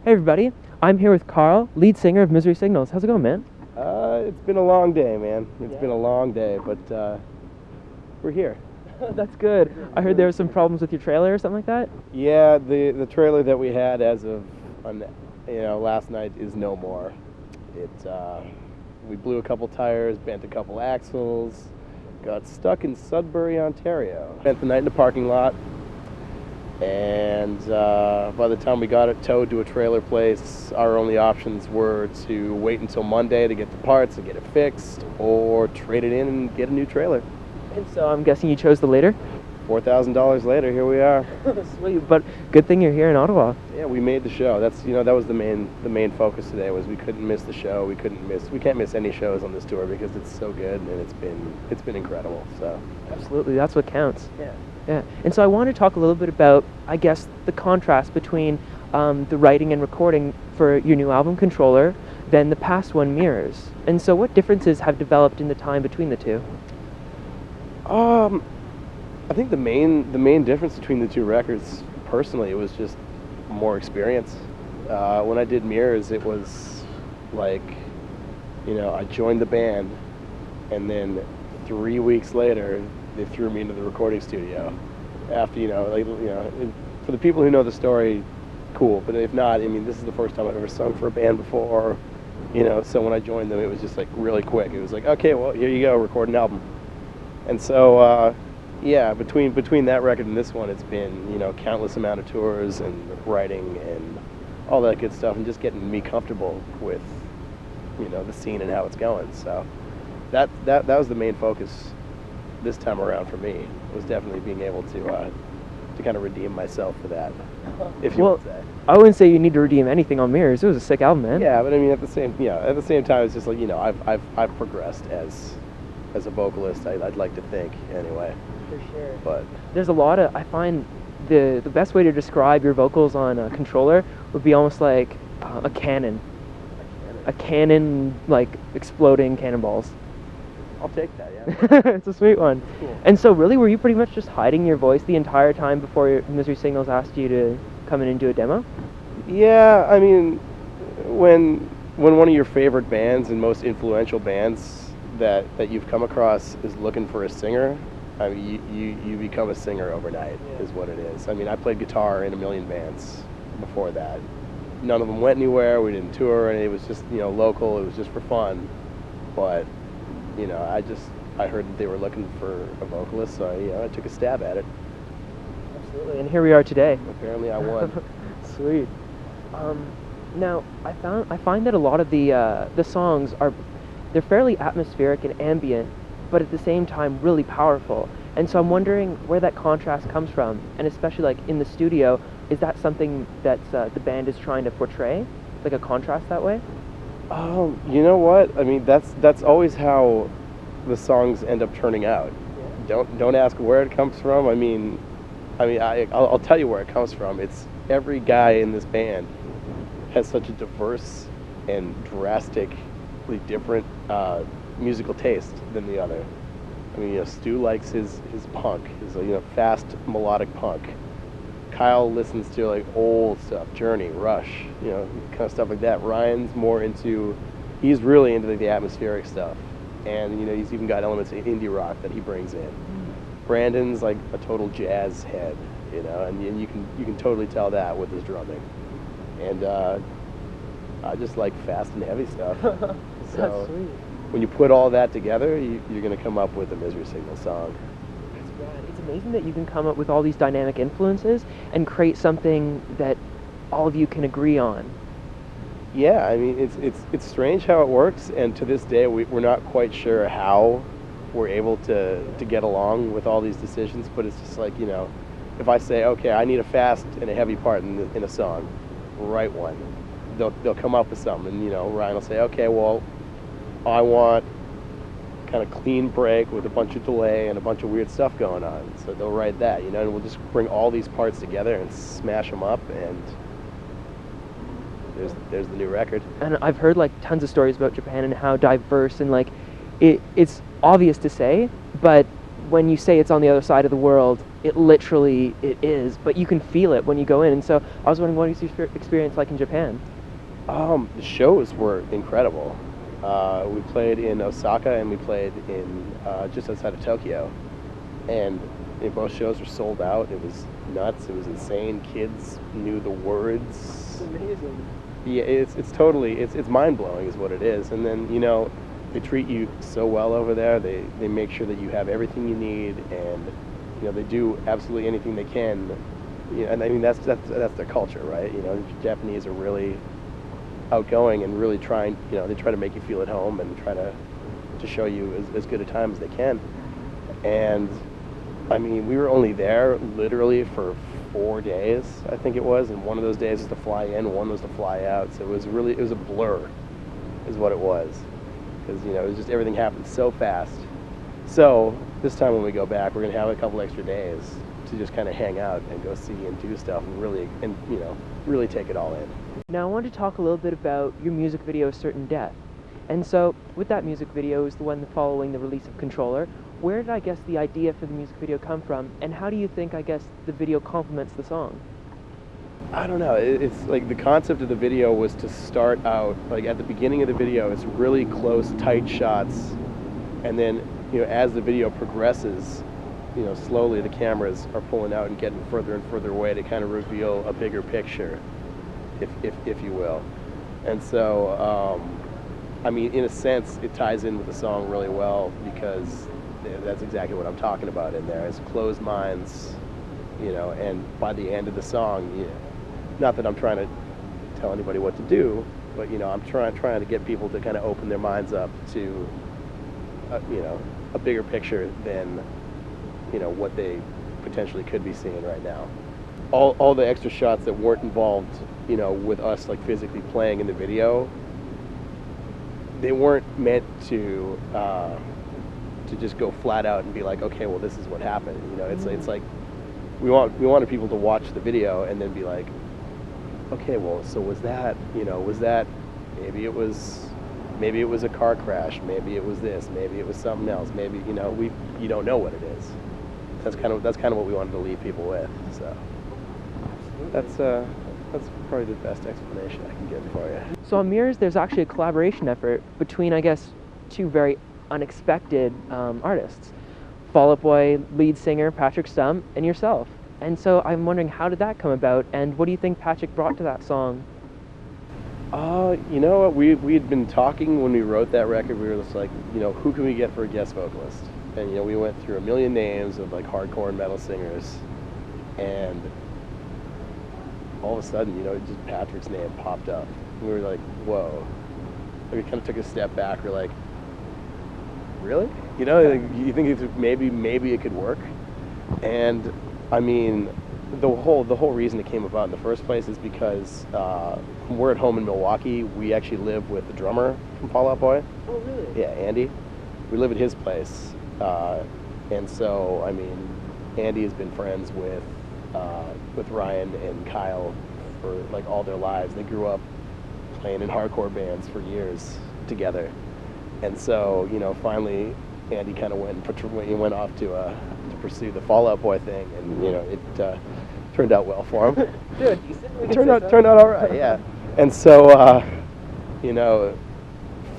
Hey everybody, I'm here with Karl, lead singer of Misery Signals. How's it going, man? It's been a long day, man. It's been a long day, but we're here. That's good. I heard there were some problems with your trailer or something like that? Yeah, the trailer that we had as of last night is no more. We blew a couple tires, bent a couple axles, got stuck in Sudbury, Ontario. Spent the night in the parking lot, and by the time we got it towed to a trailer place, our only options were to wait until Monday to get the parts and get it fixed, or trade it in and get a new trailer. And so I'm guessing you chose the later? $4,000 later, here we are. Sweet, but good thing you're here in Ottawa. Yeah, we made the show. That was the main focus today. Was we couldn't miss the show. We can't miss any shows on this tour because it's so good and it's been incredible. So absolutely, that's what counts. Yeah. And so I want to talk a little bit about, I guess, the contrast between the writing and recording for your new album, Controller, than the past one, Mirrors. And so what differences have developed in the time between the two? I think the main difference between the two records, personally, it was just more experience. When I did Mirrors, it was like, I joined the band, and then 3 weeks later, they threw me into the recording studio. After, for the people who know the story, cool. But if not, this is the first time I've ever sung for a band before, so when I joined them, it was just like really quick. It was like, okay, well, here you go, record an album. And so, between that record and this one, it's been, countless amount of tours and writing and all that good stuff, and just getting me comfortable with, the scene and how it's going. So that was the main focus this time around for me. Was definitely being able to kind of redeem myself for that, if you would say. I wouldn't say you need to redeem anything on Mirrors. It was a sick album, man. Yeah, but at the same time, it's just like, I've progressed as a vocalist. I'd like to think, anyway. For sure. But there's a lot of, I find the best way to describe your vocals on a Controller would be almost like a cannon. A cannon, like exploding cannonballs. I'll take that, yeah. It's a sweet one. Cool. And so really, were you pretty much just hiding your voice the entire time before Misery Signals asked you to come in and do a demo? Yeah, when one of your favorite bands and most influential bands that you've come across is looking for a singer, you become a singer overnight, is what it is. I played guitar in a million bands before that. None of them went anywhere. We didn't tour, and it was just, local. It was just for fun. But, I heard that they were looking for a vocalist, so I took a stab at it. Absolutely, and here we are today. Apparently I won. Sweet. Now, I find that a lot of the songs they're fairly atmospheric and ambient, but at the same time really powerful. And so I'm wondering where that contrast comes from, and especially like in the studio, is that something that the band is trying to portray, like a contrast that way? You know what? That's always how the songs end up turning out. Yeah. Don't ask where it comes from. I'll tell you where it comes from. It's every guy in this band has such a diverse and drastically different musical taste than the other. Stu likes his punk, his fast melodic punk. Kyle listens to like old stuff, Journey, Rush, kind of stuff like that. Ryan's he's really into the atmospheric stuff, and he's even got elements of indie rock that he brings in. Brandon's like a total jazz head, and you can totally tell that with his drumming. And I just like fast and heavy stuff. So that's sweet. When you put all that together, you're going to come up with a Misery Signal song. That's rad. It's amazing that you can come up with all these dynamic influences and create something that all of you can agree on. Yeah, it's strange how it works, and to this day we're not quite sure how we're able to get along with all these decisions, but it's just like, if I say, okay, I need a fast and a heavy part in a song, write one. They'll come up with something, and Ryan will say, okay, well, I want kind of clean break with a bunch of delay and a bunch of weird stuff going on. So they'll write that, and we'll just bring all these parts together and smash them up, and there's the new record. And I've heard like tons of stories about Japan and how diverse and like it's obvious to say, but when you say it's on the other side of the world, it literally it is, but you can feel it when you go in. And so I was wondering, what is your experience like in Japan? The shows were incredible. We played in Osaka and we played in just outside of Tokyo, and both shows were sold out. It was nuts. It was insane. Kids knew the words. It's amazing. Yeah, it's totally it's mind blowing is what it is. And then they treat you so well over there. They make sure that you have everything you need, and they do absolutely anything they can. And I mean that's their culture, right? The Japanese are really outgoing and really trying. They try to make you feel at home and try to show you as good a time as they can. And I mean, we were only there literally for 4 days, I think it was, and one of those days was to fly in, one was to fly out. So it was a blur, is what it was, because it was just everything happened so fast. So this time when we go back, we're gonna have a couple extra days to just kind of hang out and go see and do stuff and really take it all in. Now I wanted to talk a little bit about your music video, Certain Death. And so with that music video is the one following the release of Controller. Where did, I guess, the idea for the music video come from, and how do you think, I guess, the video complements the song? I don't know. It's like the concept of the video was to start out, like at the beginning of the video, it's really close, tight shots, and then, as the video progresses, slowly the cameras are pulling out and getting further and further away to kind of reveal a bigger picture, if you will. And so, I mean, in a sense, it ties in with the song really well, because that's exactly what I'm talking about in there. It's closed minds, and by the end of the song, not that I'm trying to tell anybody what to do, but I'm trying to get people to kind of open their minds up to, a bigger picture than, what they potentially could be seeing right now. All the extra shots that weren't involved, with us like physically playing in the video, they weren't meant to just go flat out and be like, okay, well, this is what happened. It's like we wanted people to watch the video and then be like, okay, well, so was that maybe it was a car crash, maybe it was this, maybe it was something else, maybe you don't know what it is. That's kind of what we wanted to leave people with. So that's probably the best explanation I can give for you. So on Mirrors, there's actually a collaboration effort between, I guess, two very unexpected artists, Fall Out Boy lead singer Patrick Stump and yourself. And so I'm wondering, how did that come about, and what do you think Patrick brought to that song? We had been talking when we wrote that record. We were just like, who can we get for a guest vocalist? And we went through a million names of like hardcore and metal singers, and all of a sudden, just Patrick's name popped up. And we were like, whoa. We kind of took a step back. We're like, really? You think maybe it could work? And I mean, the whole reason it came about in the first place is because we're at home in Milwaukee. We actually live with the drummer from Fall Out Boy. Oh, really? Yeah, Andy. We live at his place, and so I mean, Andy has been friends with Ryan and Kyle for like all their lives. They grew up playing in hardcore bands for years together. And so, Finally, Andy kind of went off to pursue the Fall Out Boy thing, and it turned out well for him. Good. It turned out all right, yeah. And so,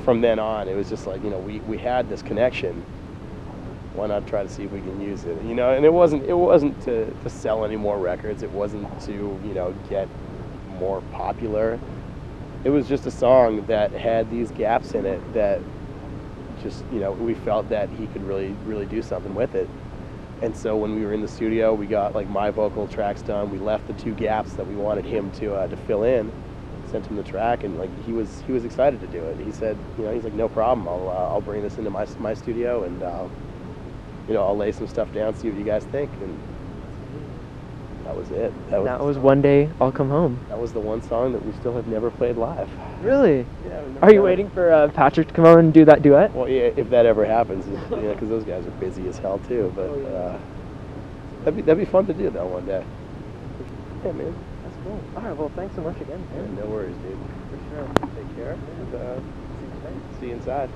from then on, it was just like we had this connection. Why not try to see if we can use it? And it wasn't to sell any more records. It wasn't to get more popular. It was just a song that had these gaps in it that just we felt that he could really do something with it. And so when we were in the studio, we got like my vocal tracks done. We left the two gaps that we wanted him to fill in, sent him the track, and like he was excited to do it. He said, he's like, no problem. I'll bring this into my studio, and I'll lay some stuff down, see what you guys think. And that was it. That was One Day I'll Come Home. That was the one song that we still have never played live. Really? Yeah. Are you waiting for Patrick to come on and do that duet? Well, yeah, if that ever happens, because those guys are busy as hell too. But that'd be fun to do though one day. Yeah, man. That's cool. All right. Well, thanks so much again. Yeah, no worries, dude. For sure. Take care. And, see you inside.